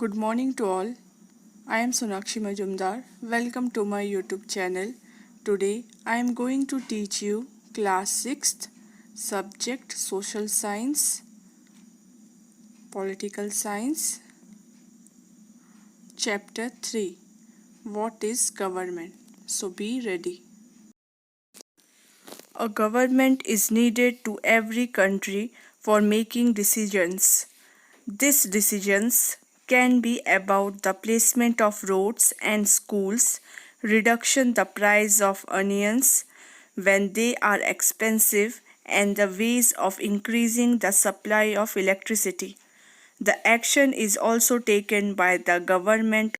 Good morning to all. I am Sonakshi Majumdar. Welcome to my YouTube channel. Today I am going to teach you class 6th subject social science, political science, chapter 3. What is government? So be ready. A government is needed to every country for making decisions. These decisions can be about the placement of roads and schools, reduction the price of onions when they are expensive, and the ways of increasing the supply of electricity. The action is also taken by the government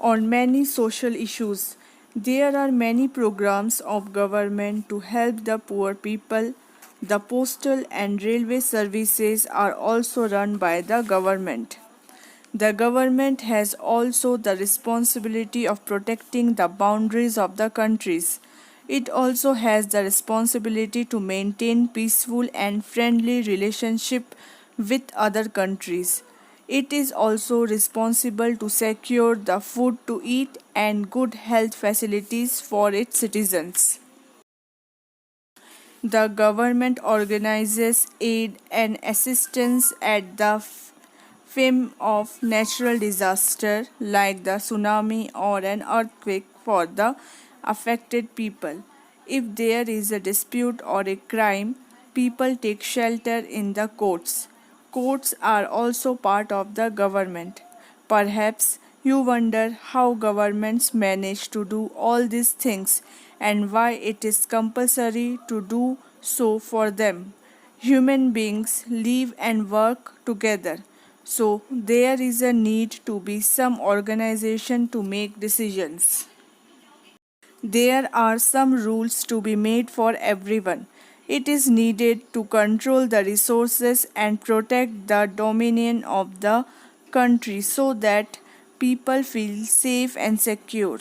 on many social issues. There are many programs of government to help the poor people. The postal and railway services are also run by the government. The government has also the responsibility of protecting the boundaries of the countries. It also has the responsibility to maintain peaceful and friendly relationship with other countries. It is also responsible to secure the food to eat and good health facilities for its citizens. The government organizes aid and assistance at the time of natural disaster like the tsunami or an earthquake for the affected people. If there is a dispute or a crime, people take shelter in the courts. Courts are also part of the government. Perhaps you wonder how governments manage to do all these things and why it is compulsory to do so for them. Human beings live and work together, so there is a need to be some organization to make decisions. There are some rules to be made for everyone. It is needed to control the resources and protect the dominion of the country so that people feel safe and secure.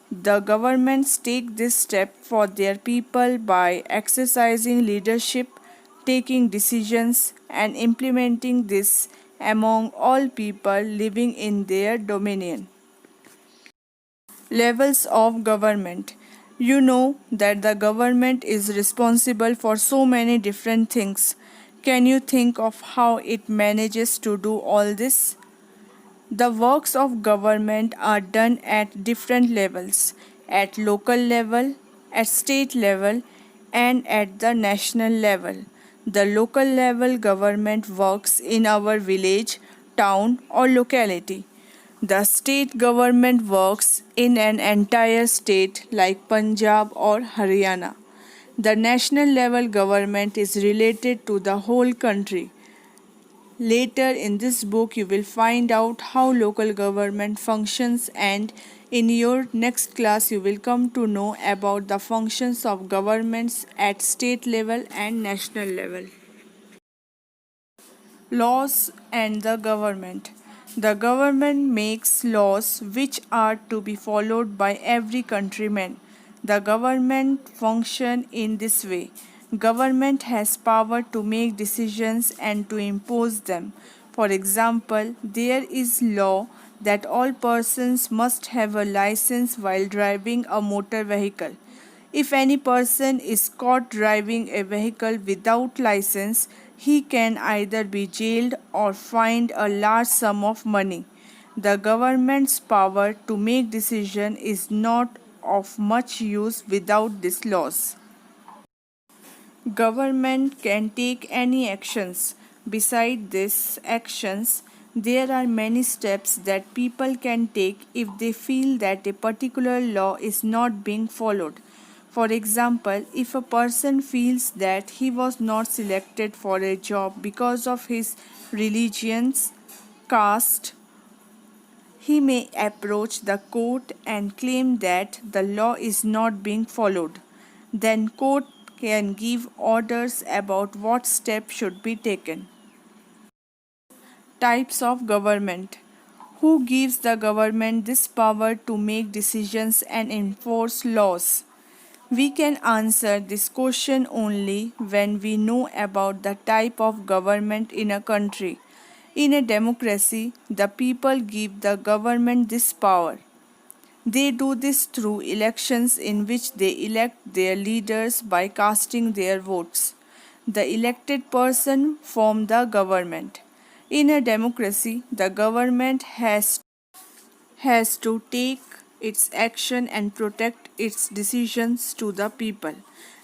The governments take this step for their people by exercising leadership, taking decisions, and implementing this among all people living in their dominion. Levels of government. You know that the government is responsible for so many different things. Can you think of how it manages to do all this? The works of government are done at different levels, at local level, at state level, and at the national level. The local level government works in our village, town, or locality. The state government works in an entire state like Punjab or Haryana. The national level government is related to the whole country. Later in this book, you will find out how local government functions, and in your next class, you will come to know about the functions of governments at state level and national level. Laws and the government. The government makes laws which are to be followed by every countryman. The government function in this way. Government has power to make decisions and to impose them. For example, there is law that all persons must have a license while driving a motor vehicle. If any person is caught driving a vehicle without license, he can either be jailed or fined a large sum of money. The government's power to make decision is not of much use without these laws. Government can take any actions. Beside these actions, there are many steps that people can take if they feel that a particular law is not being followed. For example, if a person feels that he was not selected for a job because of his religion's caste, he may approach the court and claim that the law is not being followed. Then court can give orders about what steps should be taken. Types of government. Who gives the government this power to make decisions and enforce laws? We can answer this question only when we know about the type of government in a country. In a democracy, the people give the government this power. They do this through elections in which they elect their leaders by casting their votes. The elected person form the government. In a democracy, the government has to take its action and protect its decisions to the people.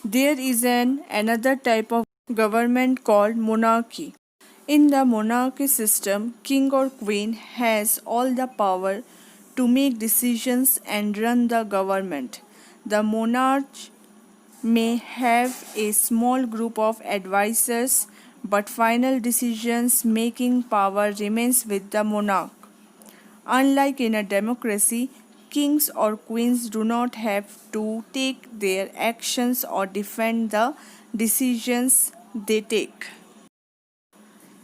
There is another type of government called monarchy. In the monarchy system, king or queen has all the power to make decisions and run the government. The monarch may have a small group of advisors, but final decisions making power remains with the monarch. Unlike in a democracy, kings or queens do not have to take their actions or defend the decisions they take.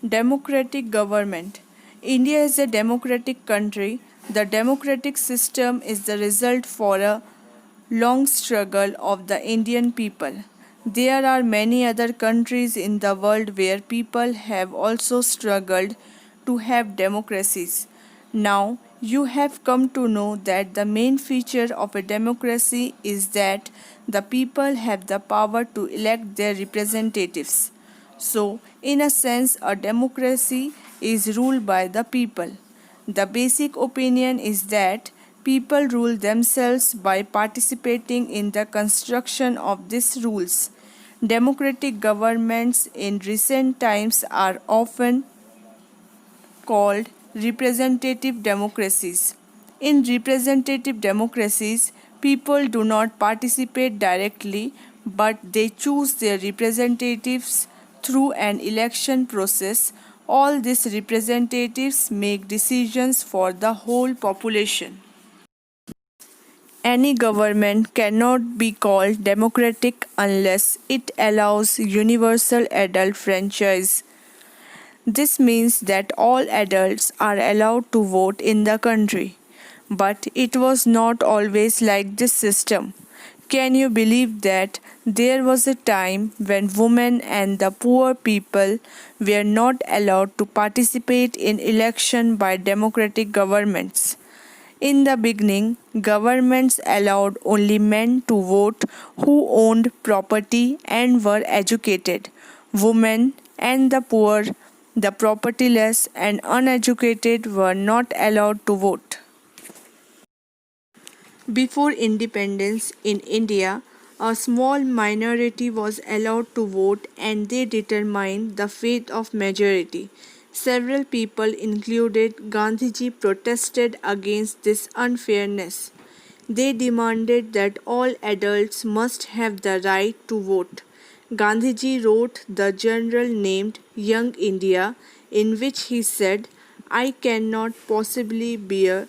Democratic government. India is a democratic country. The democratic system is the result for a long struggle of the Indian people. There are many other countries in the world where people have also struggled to have democracies. Now, you have come to know that the main feature of a democracy is that the people have the power to elect their representatives. So, in a sense, a democracy is ruled by the people. The basic opinion is that people rule themselves by participating in the construction of these rules. Democratic governments in recent times are often called representative democracies. In representative democracies, people do not participate directly, but they choose their representatives through an election process. All these representatives make decisions for the whole population. Any government cannot be called democratic unless it allows universal adult franchise. This means that all adults are allowed to vote in the country. But it was not always like this system. Can you believe that there was a time when women and the poor people were not allowed to participate in election by democratic governments? In the beginning, governments allowed only men to vote who owned property and were educated. Women and the poor, the propertyless and uneducated were not allowed to vote. Before independence in India, a small minority was allowed to vote and they determined the fate of majority. Several people, included Gandhiji, protested against this unfairness. They demanded that all adults must have the right to vote. Gandhiji wrote the journal named Young India, in which he said, I cannot possibly bear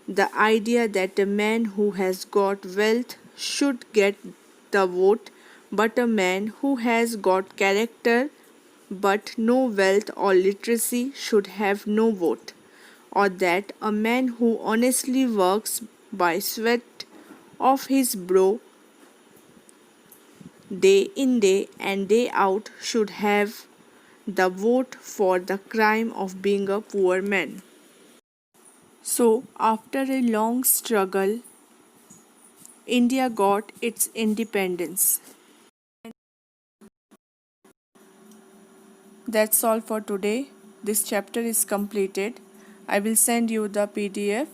the idea that a man who has got wealth should get the vote, but a man who has got character but no wealth or literacy should have no vote, or that a man who honestly works by sweat of his brow day in day and day out should have the vote for the crime of being a poor man. So, after a long struggle, India got its independence. That's all for today. This chapter is completed. I will send you the PDF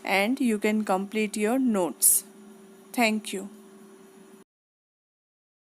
and you can complete your notes. Thank you.